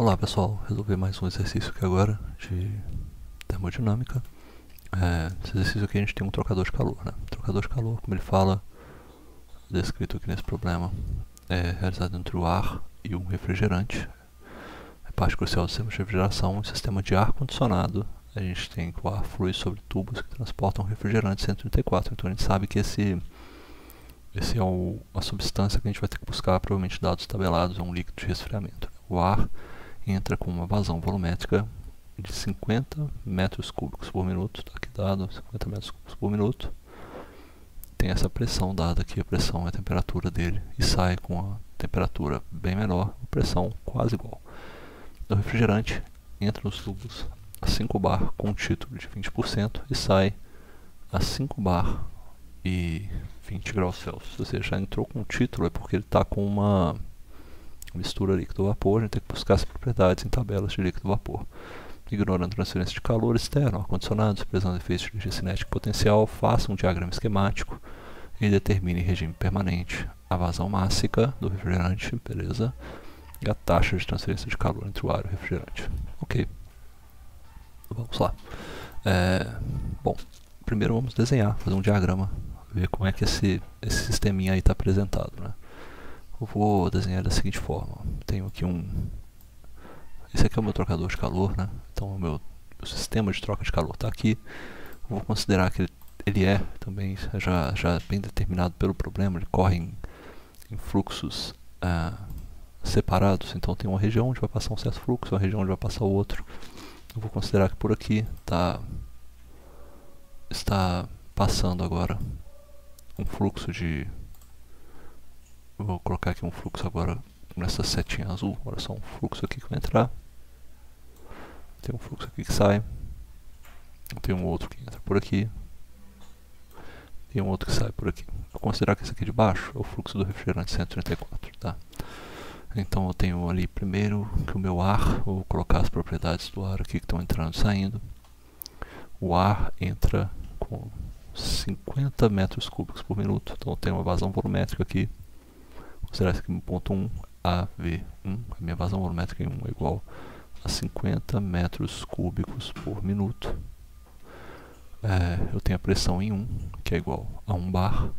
Olá pessoal, resolvi mais um exercício aqui agora de termodinâmica. Esse exercício aqui a gente tem um trocador de calor, né? Trocador de calor, como ele fala, descrito aqui nesse problema, é realizado entre o ar e um refrigerante. É parte crucial do sistema de refrigeração. Um sistema de ar-condicionado, a gente tem que o ar flui sobre tubos que transportam refrigerante 134. Então a gente sabe que esse é a substância que a gente vai ter que buscar, provavelmente dados tabelados, é um líquido de resfriamento. O ar entra com uma vazão volumétrica de 50 metros cúbicos por minuto, está aqui dado 50 metros cúbicos por minuto. Tem essa pressão dada aqui, a pressão é a temperatura dele, e sai com a temperatura bem menor, a pressão quase igual. O refrigerante entra nos tubos a 5 bar com um título de 20% e sai a 5 bar e 20 graus Celsius. Se você já entrou com um título, é porque ele está com uma mistura líquido-vapor. A gente tem que buscar as propriedades em tabelas de líquido-vapor. Ignorando a transferência de calor externo, ar-condicionado, desprezando efeitos de energia cinética e potencial, faça um diagrama esquemático e determine em regime permanente a vazão mássica do refrigerante, beleza? E a taxa de transferência de calor entre o ar e o refrigerante. Ok. Vamos lá. Bom, primeiro vamos desenhar, fazer um diagrama, ver como é que esse sisteminha aí está apresentado, né? Eu vou desenhar da seguinte forma. Tenho aqui esse aqui é o meu trocador de calor, né? Então o meu sistema de troca de calor está aqui. Eu vou considerar que ele é também já bem determinado pelo problema. Ele corre em fluxos separados. Então tem uma região onde vai passar um certo fluxo, uma região onde vai passar o outro. Eu vou considerar que por aqui está passando agora um fluxo de... Vou colocar aqui um fluxo agora nessa setinha azul. Olha só, um fluxo aqui que vai entrar. Tem um fluxo aqui que sai. Tem um outro que entra por aqui. E um outro que sai por aqui. Vou considerar que esse aqui de baixo é o fluxo do refrigerante 134, tá? Então eu tenho ali primeiro que o meu ar, vou colocar as propriedades do ar aqui que estão entrando e saindo. O ar entra com 50 metros cúbicos por minuto. Então eu tenho uma vazão volumétrica aqui. Considerar isso aqui ponto 1, AV1, a minha vazão volumétrica em 1 é igual a 50 metros cúbicos por minuto. Eu tenho a pressão em 1, que é igual a 1 bar.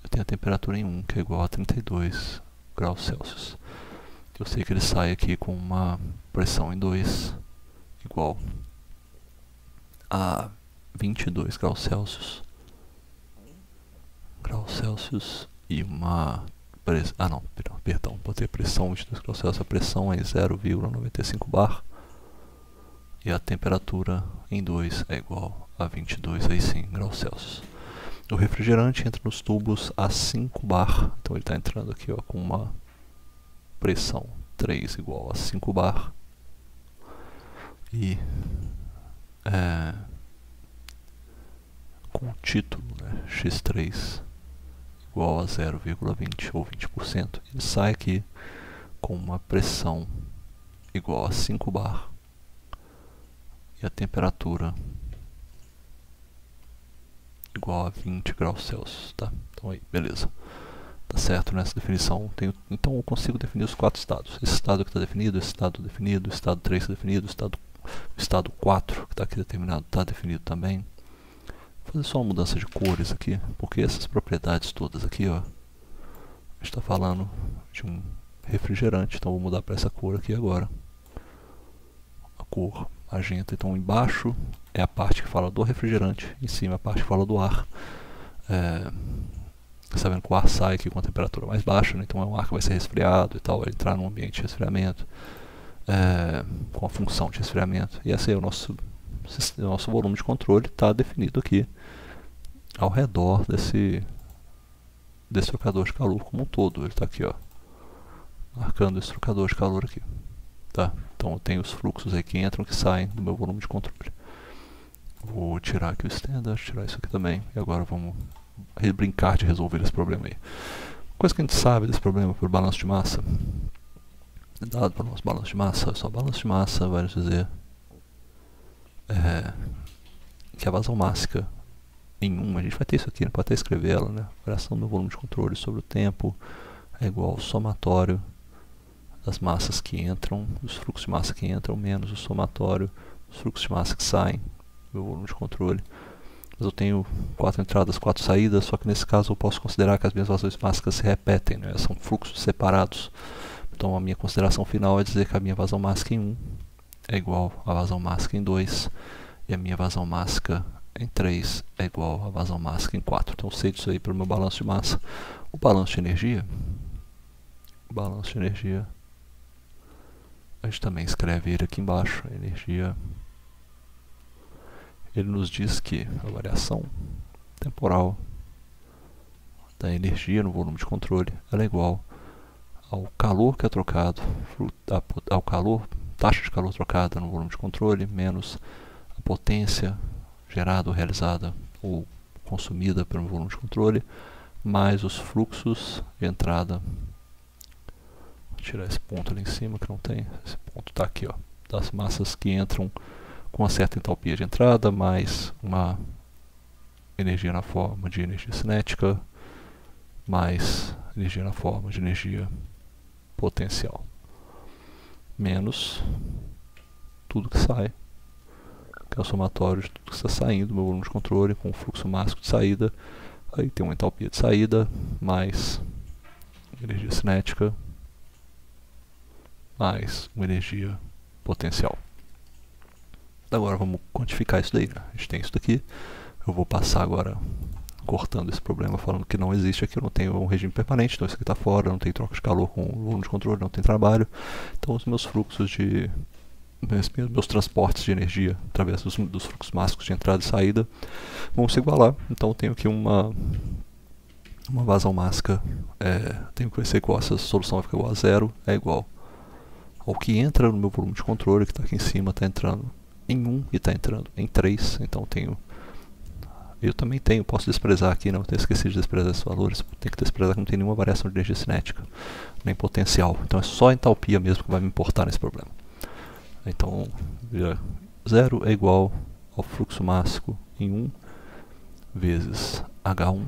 Eu tenho a temperatura em 1, que é igual a 32 graus Celsius. Eu sei que ele sai aqui com uma pressão em 2, igual a 22 graus Celsius. E uma pressão, perdão, botei pressão 22 graus Celsius, a pressão é 0,95 bar e a temperatura em 2 é igual a 22 aí sim, graus Celsius. O refrigerante entra nos tubos a 5 bar, então ele está entrando aqui ó, com uma pressão 3 igual a 5 bar e com o título, né, X3 igual a 0,20 ou 20%, ele sai aqui com uma pressão igual a 5 bar e a temperatura igual a 20 graus Celsius, tá? Então aí, beleza. Tá certo nessa definição. Então eu consigo definir os 4 estados. Esse estado que está definido, esse estado definido, o estado 3 está definido, o estado 4 que está aqui determinado está definido também. Vou fazer só uma mudança de cores aqui, porque essas propriedades todas aqui, ó, a gente está falando de um refrigerante, então vou mudar para essa cor aqui agora. A cor magenta, então embaixo é a parte que fala do refrigerante, em cima é a parte que fala do ar. Você está vendo que o ar sai aqui com a temperatura mais baixa, né? Então é um ar que vai ser resfriado e tal, vai entrar num ambiente de resfriamento, com a função de resfriamento. E esse é o nosso volume de controle, está definido aqui ao redor desse trocador de calor como um todo. Ele está aqui, ó, marcando esse trocador de calor aqui, tá? Então eu tenho os fluxos aí que entram e que saem do meu volume de controle. Vou tirar aqui o standard, tirar isso aqui também, e agora vamos brincar de resolver esse problema aí. Coisa que a gente sabe desse problema por balanço de massa, dado para o nosso balanço de massa, só balanço de massa vai nos dizer que a vazão mássica em 1, a gente vai ter isso aqui, pode até escrever ela, né? Variação do volume de controle sobre o tempo é igual ao somatório das massas que entram, dos fluxos de massa que entram, menos o somatório dos fluxos de massa que saem do meu volume de controle. Mas eu tenho 4 entradas, 4 saídas, só que nesse caso eu posso considerar que as minhas vazões mássicas se repetem, né? São fluxos separados. Então a minha consideração final é dizer que a minha vazão mássica em 1 é igual à vazão mássica em 2 e a minha vazão mássica em 3 é igual à vazão mássica em 4. Então eu sei disso aí pelo meu balanço de massa. O balanço de energia, a gente também escreve ele aqui embaixo. A energia, ele nos diz que a variação temporal da energia no volume de controle ela é igual ao calor que é trocado, ao calor, taxa de calor trocada no volume de controle, menos a potência gerada ou realizada ou consumida pelo volume de controle, mais os fluxos de entrada. Vou tirar esse ponto ali em cima que não tem, esse ponto está aqui, ó, das massas que entram com uma certa entalpia de entrada, mais uma energia na forma de energia cinética, mais energia na forma de energia potencial, menos tudo que sai, que é o somatório de tudo que está saindo do meu volume de controle com o fluxo máximo de saída. Aí tem uma entalpia de saída, mais energia cinética, mais uma energia potencial. Agora vamos quantificar isso daí, né? A gente tem isso daqui. Eu vou passar agora cortando esse problema, falando que não existe aqui, eu não tenho um regime permanente, então isso aqui está fora, não tem troca de calor com o volume de controle, não tem trabalho. Então os meus fluxos de meus transportes de energia através dos fluxos máximos de entrada e saída vão se igualar. Então eu tenho aqui uma vazão mássica, tenho que conhecer qual essa solução vai ficar igual a zero, é igual ao que entra no meu volume de controle, que está aqui em cima, está entrando em 1 e está entrando em 3, então eu também posso desprezar aqui, não tenho esquecido de desprezar esses valores, tenho que desprezar que não tem nenhuma variação de energia cinética, nem potencial, então é só a entalpia mesmo que vai me importar nesse problema. Então, 0 é igual ao fluxo máximo em 1 vezes H1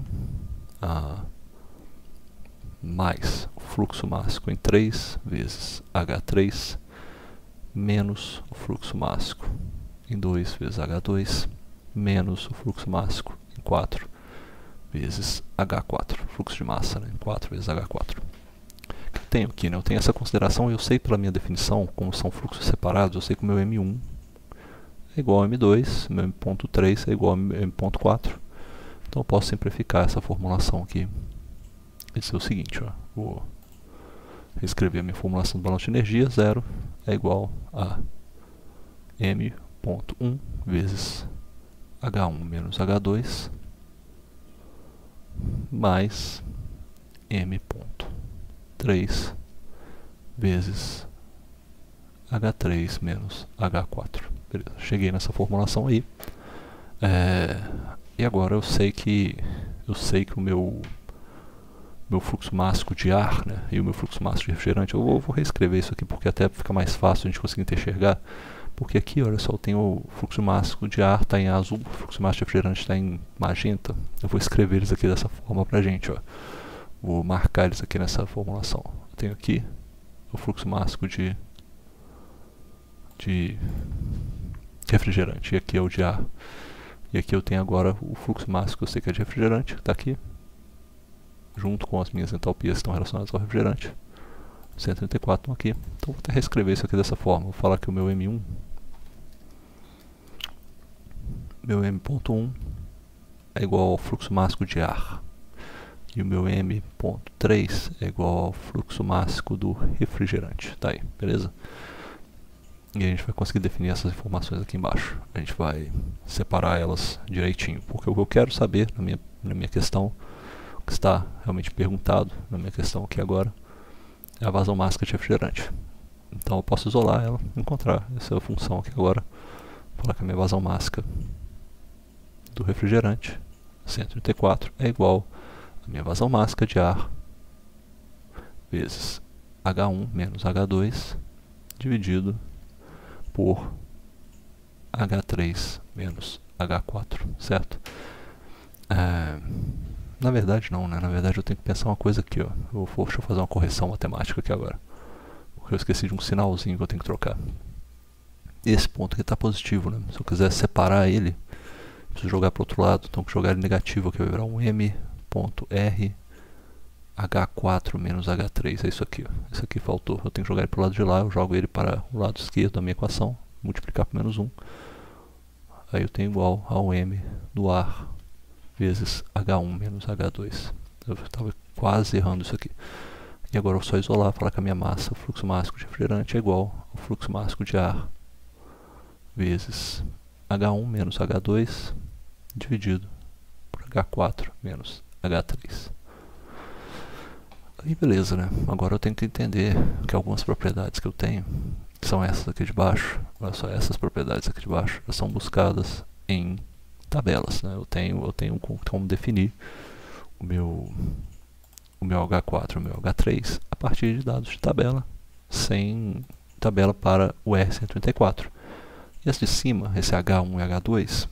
mais o fluxo máximo em 3 vezes H3 menos o fluxo máximo em 2 vezes H2 menos o fluxo máximo em 4 vezes H4, fluxo de massa, né, em 4 vezes H4. O que eu tenho aqui, né? Eu tenho essa consideração e eu sei pela minha definição, como são fluxos separados, eu sei que o meu M1 é igual a M2, meu M.3 é igual a M.4. Então eu posso simplificar essa formulação aqui e dizer o seguinte, ó, vou reescrever a minha formulação do balanço de energia, 0 é igual a M.1 vezes H1 menos H2 mais M.3 vezes H3 menos H4. Beleza, cheguei nessa formulação aí. E agora eu sei que o meu fluxo máximo de ar, né, e o meu fluxo máximo de refrigerante, eu vou reescrever isso aqui porque até fica mais fácil a gente conseguir enxergar. Porque aqui, olha só, eu tenho o fluxo máximo de ar está em azul, o fluxo máximo de refrigerante está em magenta. Eu vou escrever eles aqui dessa forma pra gente, ó. Vou marcar eles aqui nessa formulação. Eu tenho aqui o fluxo máximo de refrigerante, e aqui é o de ar. E aqui eu tenho agora o fluxo máximo que eu sei que é de refrigerante, que está aqui, junto com as minhas entalpias que estão relacionadas ao refrigerante. 134 estão aqui. Então vou até reescrever isso aqui dessa forma. Vou falar que o meu M1, meu M.1 é igual ao fluxo máximo de ar. E o meu M.3 é igual ao fluxo máximo do refrigerante. Tá aí, beleza? E a gente vai conseguir definir essas informações aqui embaixo. A gente vai separar elas direitinho. Porque o que eu quero saber na minha questão, o que está realmente perguntado na minha questão aqui agora, é a vazão mássica de refrigerante. Então eu posso isolar ela, encontrar essa função aqui agora. Falar que a minha vazão mássica do refrigerante, 134, é igual a minha vazão mássica de ar vezes H1 menos H2 dividido por H3 menos H4, certo? Na verdade não, né? Na verdade eu tenho que pensar uma coisa aqui, ó. Deixa eu fazer uma correção matemática aqui agora. porque eu esqueci de um sinalzinho que eu tenho que trocar. Esse ponto aqui está positivo, né? Se eu quiser separar ele, preciso jogar para o outro lado, então que jogar ele negativo aqui vai virar um M.R H4 menos H3, é isso aqui, ó. Isso aqui faltou, eu tenho que jogar ele para o lado de lá, eu jogo ele para o lado esquerdo da minha equação, multiplicar por menos 1, aí eu tenho igual ao M do ar vezes H1 menos H2. Eu estava quase errando isso aqui. E agora eu só isolar, falar que a minha massa, o fluxo máximo de refrigerante é igual ao fluxo máximo de ar vezes H1 menos H2 dividido por H4 menos H3. Aí beleza, né? Agora eu tenho que entender que algumas propriedades que eu tenho, que são essas aqui de baixo, olha só, essas propriedades aqui de baixo, já são buscadas em tabelas, né? Eu tenho como definir o meu H4 e o meu H3 a partir de dados de tabela, sem tabela para o R134. E esse de cima, esse H1 e H2,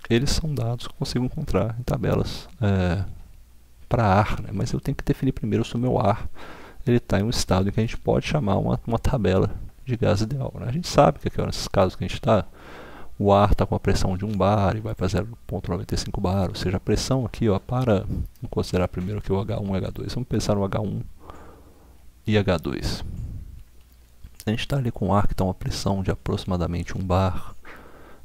eles são dados que eu consigo encontrar em tabelas para ar, né? Mas eu tenho que definir primeiro se o meu ar está em um estado em que a gente pode chamar uma tabela de gás ideal, né? A gente sabe que aqui, nesses casos que a gente está, o ar está com a pressão de 1 bar e vai para 0,95 bar, ou seja, a pressão aqui, ó, para considerar primeiro aqui o H1 e H2, vamos pensar no H1 e H2. A gente está ali com o ar que está uma pressão de aproximadamente 1 bar,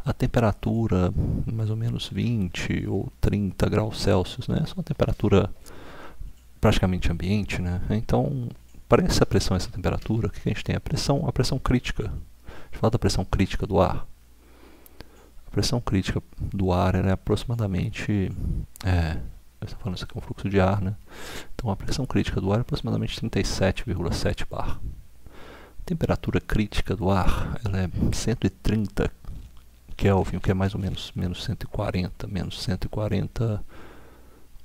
a temperatura mais ou menos 20 ou 30 graus Celsius, né? Essa é uma temperatura praticamente ambiente, né? Então, para essa pressão e essa temperatura, o que a gente tem? A pressão crítica. A gente fala da pressão crítica do ar. A pressão crítica do ar é aproximadamente... eu estou falando isso aqui é um fluxo de ar, né? Então, a pressão crítica do ar é aproximadamente 37,7 bar. A temperatura crítica do ar ela é 130 Kelvin, que é mais ou menos menos 140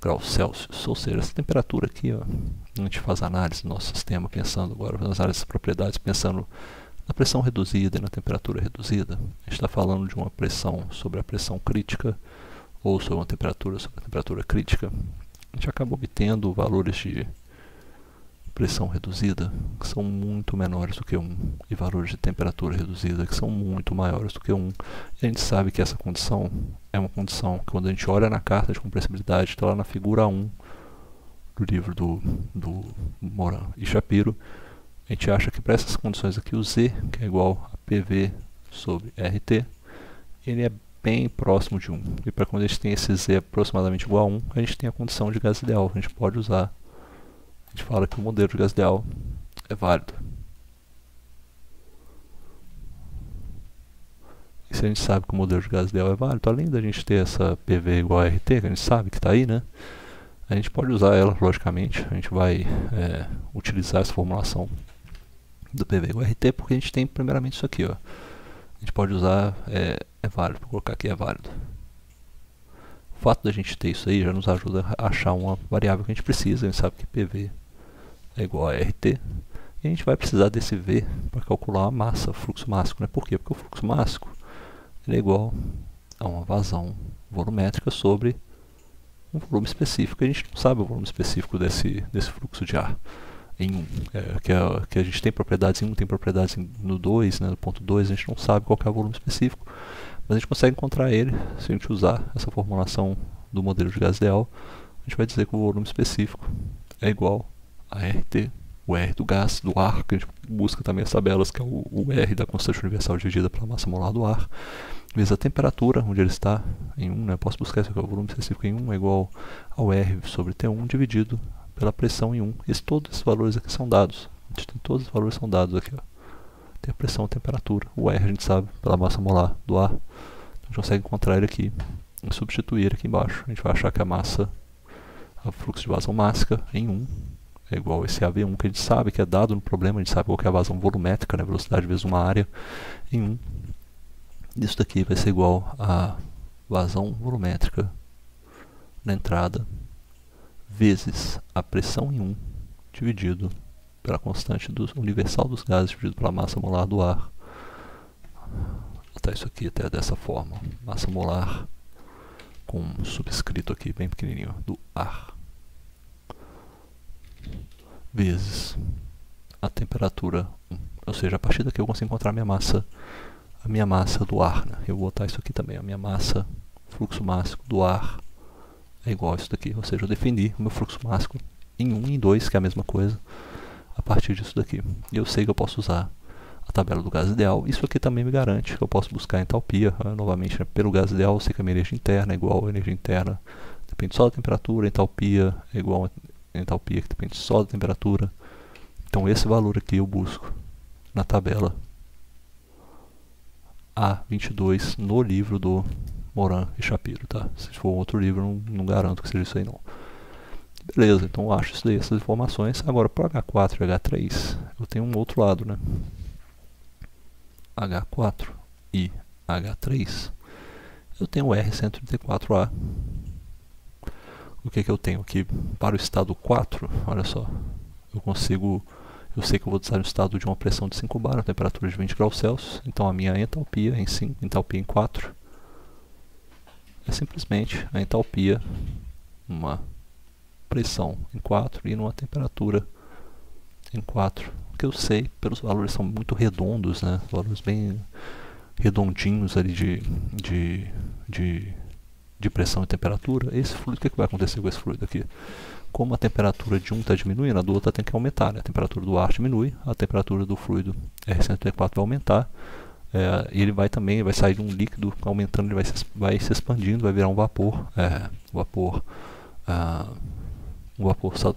graus Celsius. Ou seja, essa temperatura aqui, ó, a gente faz análise do nosso sistema, pensando agora nas áreas das propriedades, pensando na pressão reduzida e na temperatura reduzida. A gente está falando de uma pressão sobre a pressão crítica ou sobre uma temperatura sobre a temperatura crítica. A gente acaba obtendo valores de pressão reduzida que são muito menores do que 1 e valores de temperatura reduzida que são muito maiores do que 1. E a gente sabe que essa condição é uma condição que, quando a gente olha na carta de compressibilidade, está lá na figura 1 do livro do Moran e Shapiro, a gente acha que para essas condições aqui o Z, que é igual a PV sobre RT, ele é bem próximo de 1. E para quando a gente tem esse Z aproximadamente igual a 1, a gente tem a condição de gás ideal. A gente pode usar, a gente fala que o modelo de gás ideal é válido. E se a gente sabe que o modelo de gás ideal é válido, além da gente ter essa PV igual a RT, que a gente sabe que está aí, né? A gente pode usar ela, logicamente. A gente vai utilizar essa formulação do PV igual a RT, porque a gente tem primeiramente isso aqui, ó. A gente pode usar, é válido, vou colocar aqui é válido. O fato da gente ter isso aí já nos ajuda a achar uma variável que a gente precisa. A gente sabe que PV é igual a RT. E a gente vai precisar desse V para calcular a massa, o fluxo mássico, né? Por quê? Porque o fluxo mássico ele é igual a uma vazão volumétrica sobre um volume específico. A gente não sabe o volume específico desse fluxo de ar em 1. Que a gente tem propriedades em 1, tem propriedades no 2, né? No ponto 2, a gente não sabe qual que é o volume específico. Mas a gente consegue encontrar ele se a gente usar essa formulação do modelo de gás ideal. A gente vai dizer que o volume específico é igual a RT, o R do gás, do ar, que a gente busca também as tabelas, que é o R da constante universal dividida pela massa molar do ar, vezes a temperatura, onde ele está, em 1, né? Eu posso buscar esse aqui, o volume específico em 1 é igual ao R sobre T1 dividido pela pressão em 1. Todos esses valores aqui são dados. A gente tem todos os valores são dados aqui, ó. Tem a pressão e a temperatura. O R a gente sabe pela massa molar do ar. A gente consegue encontrar ele aqui e substituir ele aqui embaixo. A gente vai achar que a massa, o fluxo de vazão mássica em 1 é igual a esse AV1, que a gente sabe que é dado no problema. A gente sabe qual que é a vazão volumétrica, né? Velocidade vezes uma área em 1. Isso daqui vai ser igual a vazão volumétrica na entrada vezes a pressão em 1 dividido pela constante universal dos gases dividido pela massa molar do ar. Vou botar isso aqui até dessa forma. Massa molar com um subscrito aqui bem pequenininho do ar. Vezes a temperatura 1. Ou seja, a partir daqui eu consigo encontrar a minha massa do ar, né? Eu vou botar isso aqui também, a minha massa, fluxo máximo do ar é igual a isso daqui. Ou seja, eu defini o meu fluxo máximo em 1 e em 2, que é a mesma coisa, a partir disso daqui. E eu sei que eu posso usar a tabela do gás ideal. Isso aqui também me garante que eu posso buscar a entalpia, novamente, né? Pelo gás ideal, eu sei que a minha energia interna é igual à energia interna, depende só da temperatura, a entalpia é igual a entalpia que depende só da temperatura. Então esse valor aqui eu busco na tabela A22 no livro do Moran e Shapiro, tá? Se for outro livro, não garanto que seja isso aí não. Beleza, então eu acho isso daí, essas informações. Agora, para H4 e H3, eu tenho um outro lado, né? H4 e H3, eu tenho o R134A. O que eu tenho aqui para o estado 4? Olha só, eu sei que eu vou estar no estado de uma pressão de 5 bar, a temperatura de 20 graus Celsius, então a minha entalpia em 5, entalpia em 4, é simplesmente a entalpia numa pressão em 4 e numa temperatura em 4. O que eu sei, pelos valores são muito redondos, né? Valores bem redondinhos ali de pressão e temperatura. Esse fluido, o que vai acontecer com esse fluido aqui? Como a temperatura de um está diminuindo, a do outro tem que aumentar, né? A temperatura do ar diminui, a temperatura do fluido R134 vai aumentar, e ele vai sair de um líquido aumentando, ele vai se expandindo, vai virar um vapor, um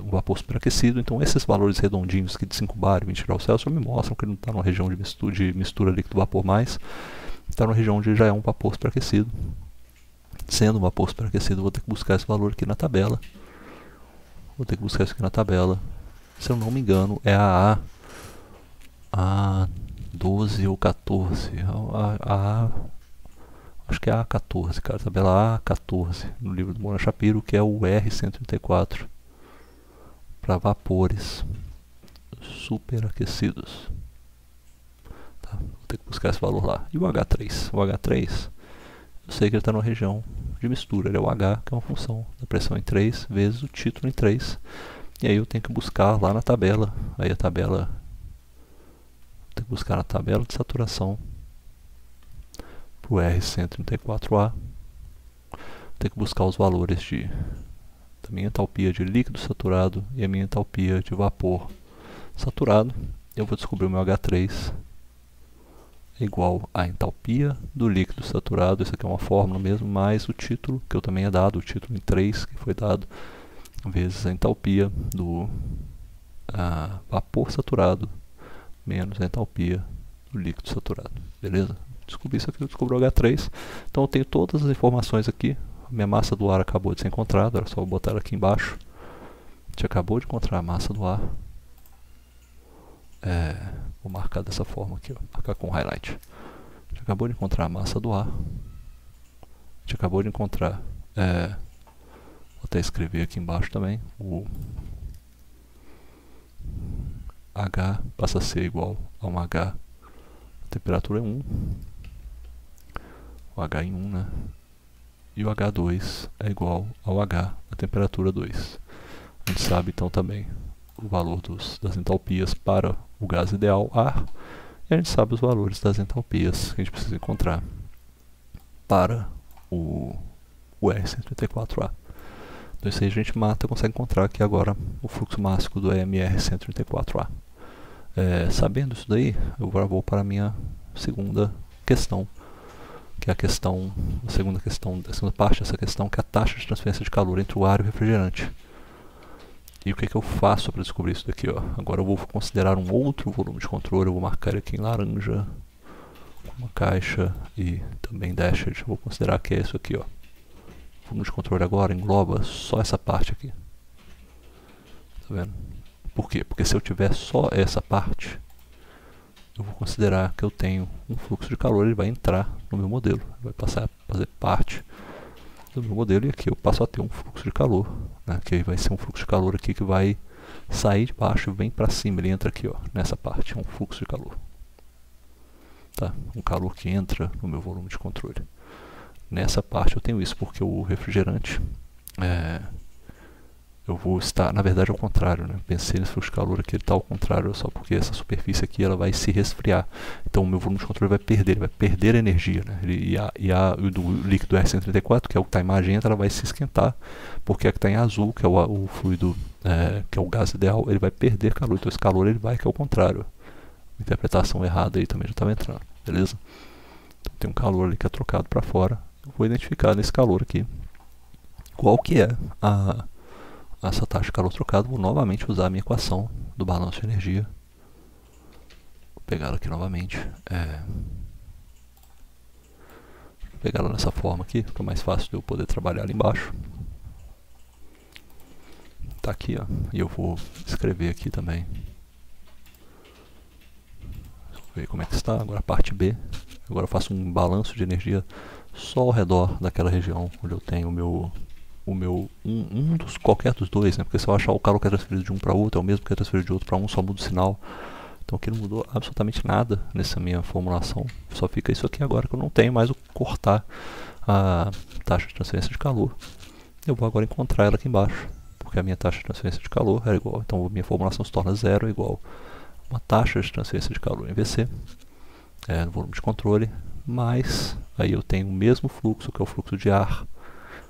vapor superaquecido. Então esses valores redondinhos aqui de 5 bar e 20 graus Celsius me mostram que ele não está numa região de mistura líquido-vapor mais, está numa região onde já é um vapor superaquecido. Sendo um vapor superaquecido, vou ter que buscar esse valor aqui na tabela. Se eu não me engano, é a A12 ou 14. Acho que é a A14, cara. Tabela A14 no livro do Moran Shapiro, que é o R134 para vapores superaquecidos. Tá? Vou ter que buscar esse valor lá. E o H3? O H3, eu sei que ele está numa região de mistura. Ele é o H, que é uma função da pressão em 3 vezes o título em 3. E aí eu tenho que buscar lá na tabela. Aí a tabela, tenho que buscar na tabela de saturação para o R134A. Tenho que buscar os valores da minha entalpia de líquido saturado e a minha entalpia de vapor saturado. Eu vou descobrir o meu H3 é igual à entalpia do líquido saturado. Isso aqui é uma fórmula mesmo, mais o título, que eu também é dado, o título em 3, que foi dado, vezes a entalpia do vapor saturado, menos a entalpia do líquido saturado. Beleza? Descobri isso aqui, eu descobri o H3. Então eu tenho todas as informações aqui. A minha massa do ar acabou de ser encontrada, era só eu botar ela aqui embaixo. A gente acabou de encontrar a massa do ar. Vou marcar dessa forma aqui, ó, marcar com highlight. A gente acabou de encontrar a massa do ar. A gente acabou de encontrar, vou até escrever aqui embaixo também, o H passa a ser igual a um H, a temperatura é 1, o H em 1, né? E o H2 é igual ao H, a temperatura 2. A gente sabe então também o valor das entalpias para o gás ideal, ar, e a gente sabe os valores das entalpias que a gente precisa encontrar para o R134A. Então isso aí a gente consegue encontrar aqui agora o fluxo máximo do EMR134A. Sabendo isso daí, eu agora vou para a minha segunda questão, que é a segunda parte dessa questão, que é a taxa de transferência de calor entre o ar e o refrigerante. E o que eu faço para descobrir isso daqui? Ó? Agora eu vou considerar um outro volume de controle, eu vou marcar ele aqui em laranja, com uma caixa e também dashed. Eu vou considerar que é isso aqui. Ó. O volume de controle agora engloba só essa parte aqui. Tá vendo? Por quê? Porque se eu tiver só essa parte, eu vou considerar que eu tenho um fluxo de calor, ele vai entrar no meu modelo, vai passar a fazer parte do meu modelo, e aqui eu passo a ter um fluxo de calor, né, que vai ser um fluxo de calor aqui que vai sair de baixo e vem para cima, ele entra aqui, ó, nessa parte, é um fluxo de calor. Tá? Um calor que entra no meu volume de controle. Nessa parte eu tenho isso, porque o refrigerante, eu vou estar, na verdade, ao contrário, né? Pensei nesse fluxo de calor aqui, ele está ao contrário, só porque essa superfície aqui ela vai se resfriar. Então o meu volume de controle vai perder, ele vai perder energia, né? O do líquido R134, que é o que está em magenta, ela vai se esquentar, porque a que está em azul, que é o fluido, que é o gás ideal, ele vai perder calor. Então esse calor ele vai, que é o contrário. Interpretação errada aí também já estava entrando, beleza? Então tem um calor ali que é trocado para fora. Eu vou identificar nesse calor aqui qual que é essa taxa de calor trocado. Vou novamente usar a minha equação do balanço de energia. Vou pegar ela aqui novamente. Vou pegar ela nessa forma aqui, fica mais fácil de eu poder trabalhar ali embaixo. Tá aqui, ó. E eu vou escrever aqui também. Vou ver como é que está. Agora a parte B. Agora eu faço um balanço de energia só ao redor daquela região onde eu tenho qualquer dos dois, né? Porque se eu achar o calor que é transferido de um para outro é o mesmo que é transferido de outro para um, só muda o sinal. Então aqui não mudou absolutamente nada nessa minha formulação. Só fica isso aqui agora que eu não tenho mais o cortar a taxa de transferência de calor. Eu vou agora encontrar ela aqui embaixo, porque a minha taxa de transferência de calor era igual. Então a minha formulação se torna zero igual uma taxa de transferência de calor em VC, no volume de controle, mas aí eu tenho o mesmo fluxo, que é o fluxo de ar,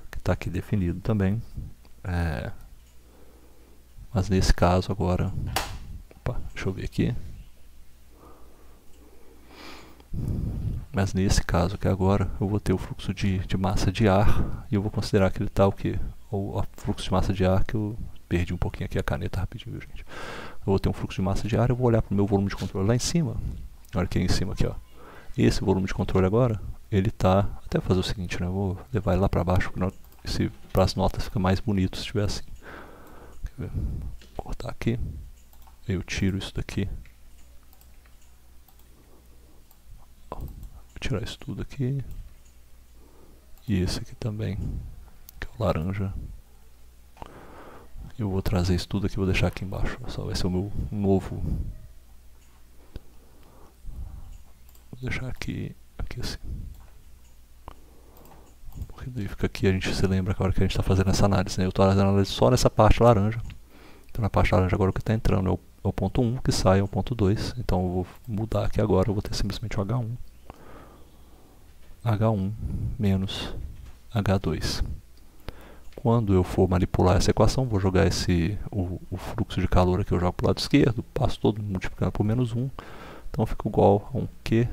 que está aqui definido também. Mas nesse caso agora, deixa eu ver aqui. Mas nesse caso aqui agora, eu vou ter o fluxo de massa de ar, e eu vou considerar que ele está o quê? O fluxo de massa de ar, que eu perdi um pouquinho aqui a caneta rapidinho, viu, gente? Eu vou ter um fluxo de massa de ar, eu vou olhar para o meu volume de controle lá em cima. Olha aqui em cima, aqui, ó. Esse volume de controle agora, ele está... Até fazer o seguinte, né? Eu vou levar ele lá para baixo, para as notas fica mais bonito se tiver assim. Quer ver? Vou cortar aqui. Eu tiro isso daqui. Vou tirar isso tudo aqui. E esse aqui também, que é o laranja. Eu vou trazer isso tudo aqui, vou deixar aqui embaixo. Só vai ser o meu novo. Vou deixar aqui assim. Porque daí fica aqui, a gente se lembra que a hora que a gente está fazendo essa análise, né? Eu estou fazendo análise só nessa parte laranja. Então na parte laranja agora o que está entrando é o ponto 1, que sai é o ponto 2. Então eu vou mudar aqui agora, eu vou ter simplesmente o H1. H1 menos H2. Quando eu for manipular essa equação, vou jogar o fluxo de calor aqui, eu jogo para o lado esquerdo, passo todo multiplicando por menos 1. Então fica igual a um Q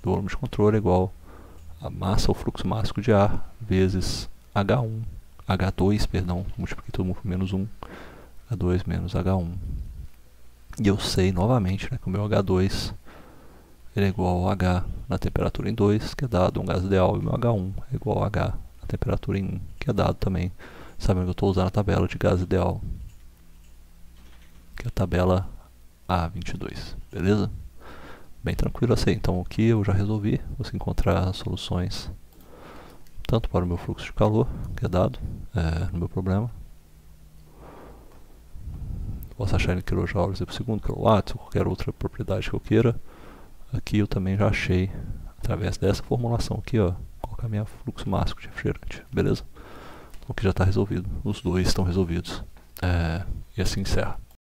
do volume de controle igual a massa ou fluxo máximo de ar vezes H2, perdão, multipliquei todo mundo por menos 1, H2 menos H1. E eu sei novamente, né, que o meu H2 ele é igual ao H na temperatura em 2, que é dado um gás ideal, e o meu H1 é igual ao H na temperatura em 1, que é dado também, sabendo que eu estou usando a tabela de gás ideal, que é a tabela A22, beleza? Bem tranquilo assim. Então aqui eu já resolvi, vou encontrar soluções tanto para o meu fluxo de calor, que é dado no meu problema. Posso achar em kJ por segundo, quilowatts, ou qualquer outra propriedade que eu queira. Aqui eu também já achei, através dessa formulação aqui, ó, qual que é o meu fluxo máximo de refrigerante, beleza? Então aqui já está resolvido, os dois estão resolvidos. E assim encerra.